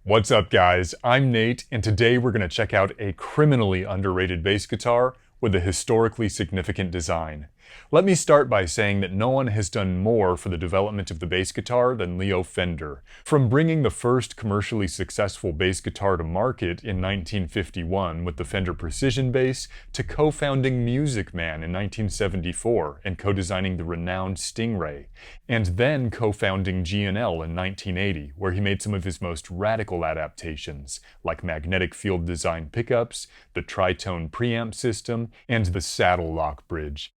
What's up, guys? I'm Nate, and today we're going to check out a criminally underrated bass guitar with a historically significant design. Let me start by saying that no one has done more for the development of the bass guitar than Leo Fender. From bringing the first commercially successful bass guitar to market in 1951 with the Fender Precision Bass, to co-founding Music Man in 1974 and co-designing the renowned Stingray, and then co-founding G&L in 1980, where he made some of his most radical adaptations, like magnetic field design pickups, the tritone preamp system, and the saddle lock bridge.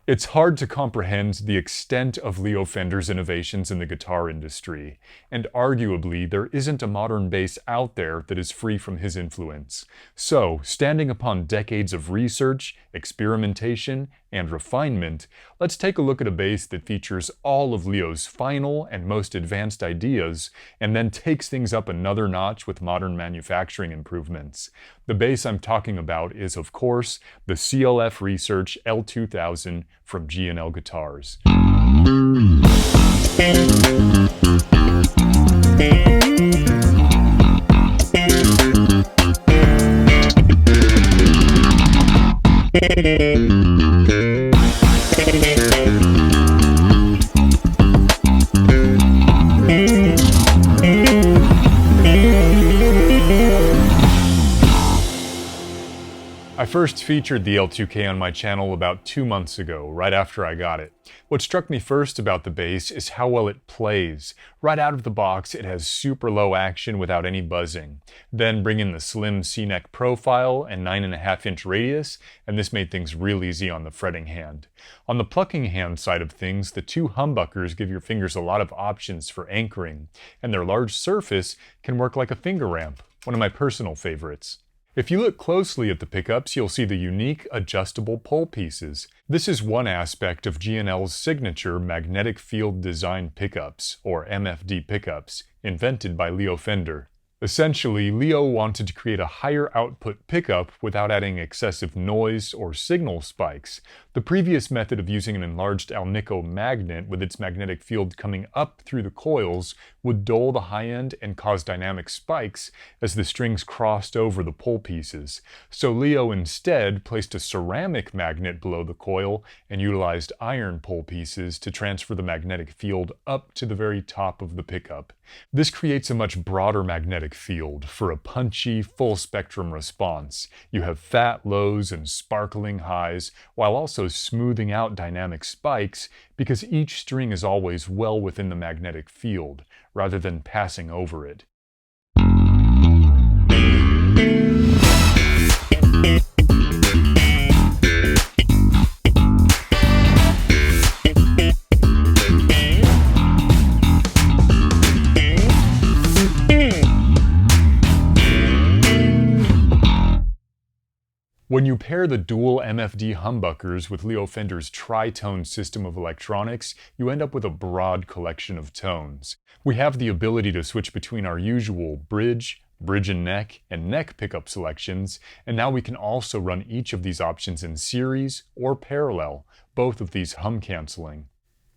It's hard to comprehend the extent of Leo Fender's innovations in the guitar industry, and arguably there isn't a modern bass out there that is free from his influence. So, standing upon decades of research, experimentation, and refinement, let's take a look at a bass that features all of Leo's final and most advanced ideas, and then takes things up another notch with modern manufacturing improvements. The bass I'm talking about is, of course, the CLF Research L2000 from G&L Guitars. I first featured the L2K on my channel about 2 months ago, right after I got it. What struck me first about the bass is how well it plays. Right out of the box, it has super low action without any buzzing. Then bring in the slim C-neck profile and 9.5-inch radius, and this made things real easy on the fretting hand. On the plucking hand side of things, the two humbuckers give your fingers a lot of options for anchoring, and their large surface can work like a finger ramp, one of my personal favorites. If you look closely at the pickups, you'll see the unique adjustable pole pieces. This is one aspect of G&L's signature magnetic field design pickups, or MFD pickups, invented by Leo Fender. Essentially, Leo wanted to create a higher output pickup without adding excessive noise or signal spikes. The previous method of using an enlarged Alnico magnet with its magnetic field coming up through the coils would dull the high end and cause dynamic spikes as the strings crossed over the pole pieces. So Leo instead placed a ceramic magnet below the coil and utilized iron pole pieces to transfer the magnetic field up to the very top of the pickup. This creates a much broader magnetic field for a punchy, full-spectrum response. You have fat lows and sparkling highs, while also smoothing out dynamic spikes because each string is always well within the magnetic field, rather than passing over it. When you pair the dual MFD humbuckers with Leo Fender's tritone system of electronics, you end up with a broad collection of tones. We have the ability to switch between our usual bridge and neck pickup selections, and now we can also run each of these options in series or parallel, both of these hum canceling.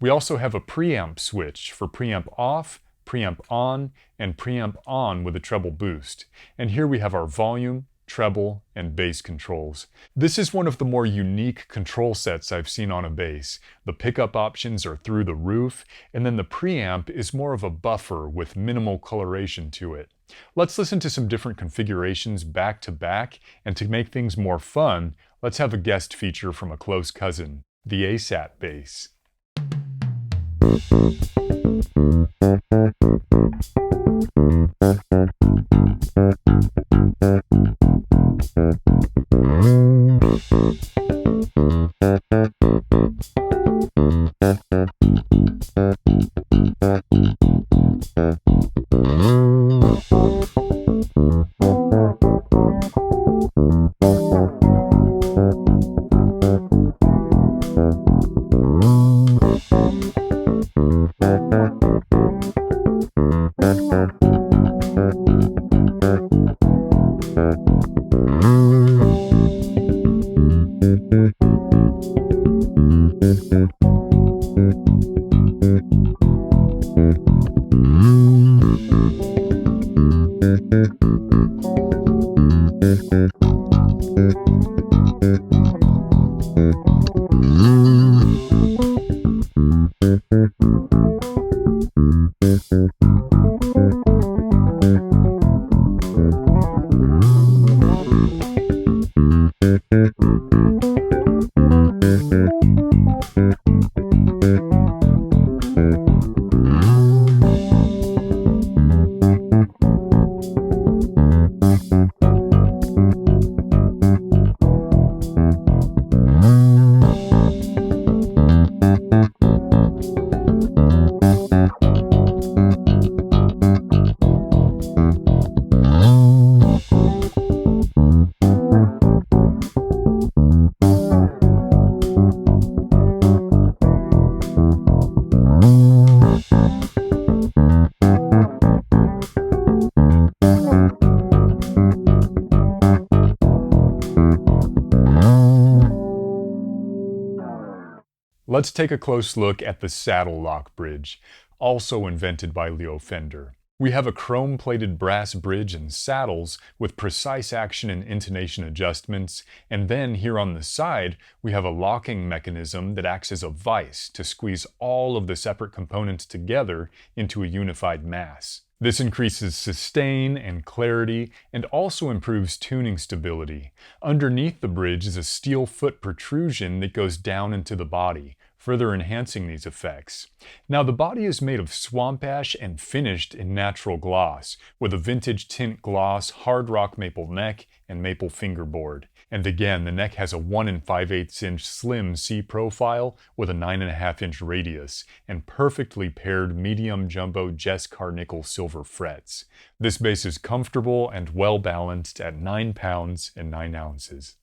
We also have a preamp switch for preamp off, preamp on, and preamp on with a treble boost. And here we have our volume, treble, and bass controls. This is one of the more unique control sets I've seen on a bass. The pickup options are through the roof, and then the preamp is more of a buffer with minimal coloration to it. Let's listen to some different configurations back to back, and to make things more fun, let's have a guest feature from a close cousin, the ASAT bass. Let's take a close look at the saddle lock bridge, also invented by Leo Fender. We have a chrome-plated brass bridge and saddles with precise action and intonation adjustments, and then here on the side, we have a locking mechanism that acts as a vise to squeeze all of the separate components together into a unified mass. This increases sustain and clarity and also improves tuning stability. Underneath the bridge is a steel foot protrusion that goes down into the body, further enhancing these effects. Now the body is made of swamp ash and finished in natural gloss, with a vintage tint gloss, hard rock maple neck, and maple fingerboard. And again, the neck has a 1 5/8 inch slim C profile with a 9.5 inch radius, and perfectly paired medium jumbo Jess Carnickel silver frets. This bass is comfortable and well balanced at 9 pounds and 9 ounces.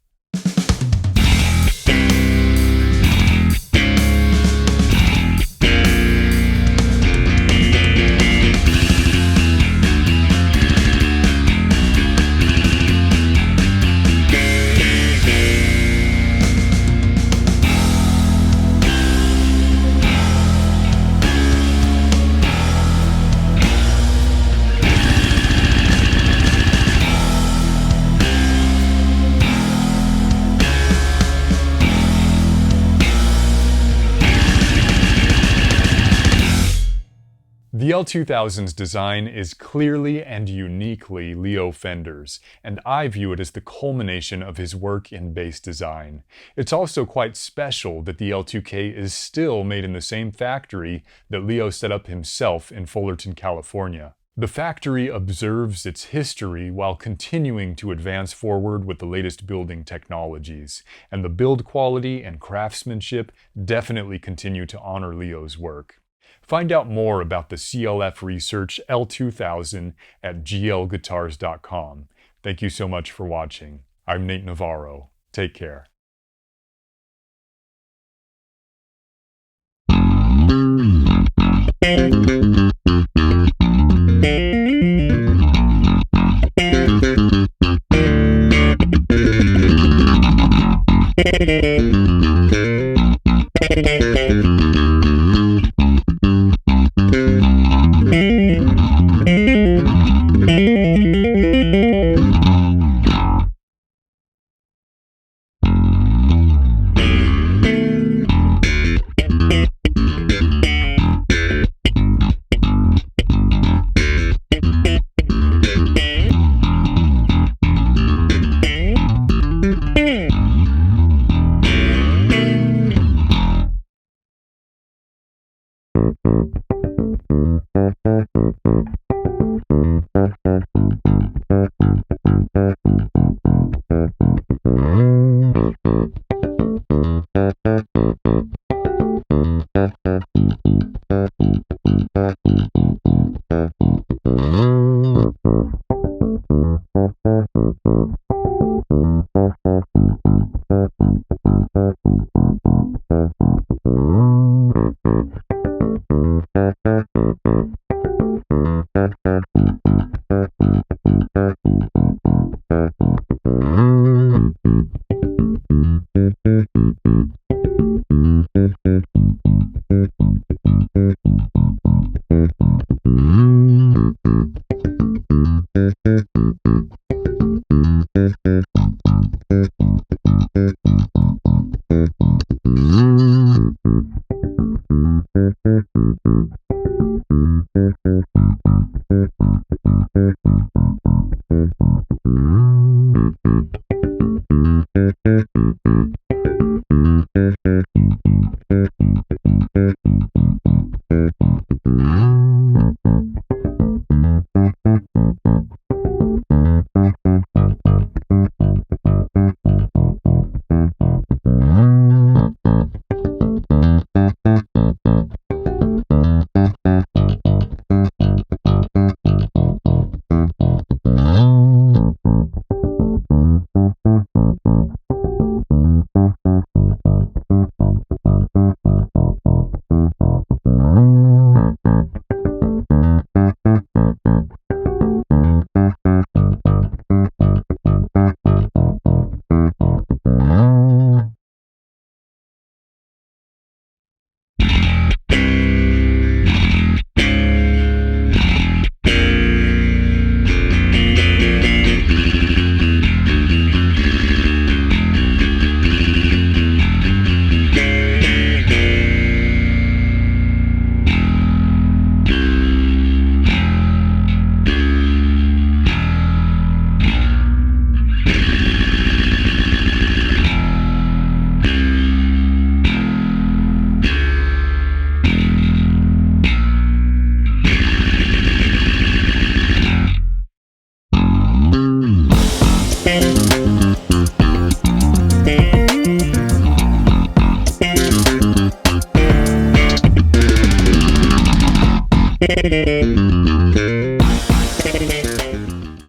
The L2000's design is clearly and uniquely Leo Fender's, and I view it as the culmination of his work in bass design. It's also quite special that the L2K is still made in the same factory that Leo set up himself in Fullerton, California. The factory observes its history while continuing to advance forward with the latest building technologies, and the build quality and craftsmanship definitely continue to honor Leo's work. Find out more about the CLF Research L2000 at glguitars.com. Thank you so much for watching. I'm Nate Navarro. Take care.